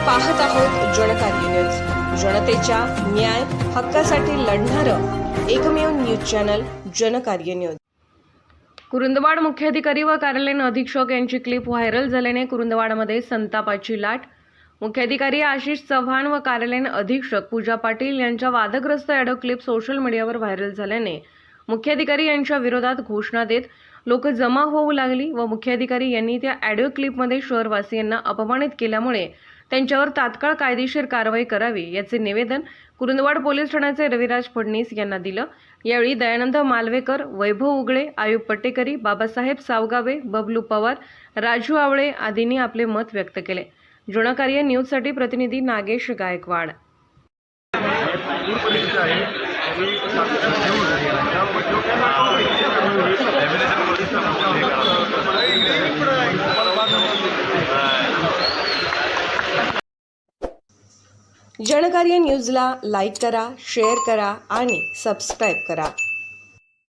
पाहत आहोत जनकार्य न्यूज, जनतेच्या न्याय हक्कासाठी लढणारं एकमेव news channel Janakarya news. Kurundwad मुख्याधिकारी व कार्यालयीन अधीक्षक यांची क्लिप व्हायरल झाल्याने कुरुंदवाडमध्ये संतापाची लाट। मुख्याधिकारी आशिष चव्हाण व कार्यालयीन अधीक्षक पूजा पाटील यांच्या वादग्रस्त ऑडिओ क्लिप सोशल मीडियावर व्हायरल झाल्याने मुख्याधिकारी यांच्या विरोधात घोषणा देत लोक जमा होऊ लागली व मुख्याधिकारी यांनी त्या ऑडिओ क्लिपमध्ये शहरवासियांना अपमानित केल्यामुळे त्यांच्यावर तात्काळ कायदेशीर कारवाई करावी याचे निवेदन कुरुंदवाड पोलीस ठाण्याचे रविराज फडणीस यांना दिलं। यावेळी दयानंद मालवेकर, वैभव उगळे, आयुब पट्टेकरी, बाबासाहेब सावगावे, बबलू पवार, राजू आवळे आदींनी आपले मत व्यक्त केले। जनकार्य न्यूजसाठी प्रतिनिधी नागेश गायकवाड। जनकार्य न्यूजला लाईक करा, शेअर करा आणि सबस्क्राईब करा।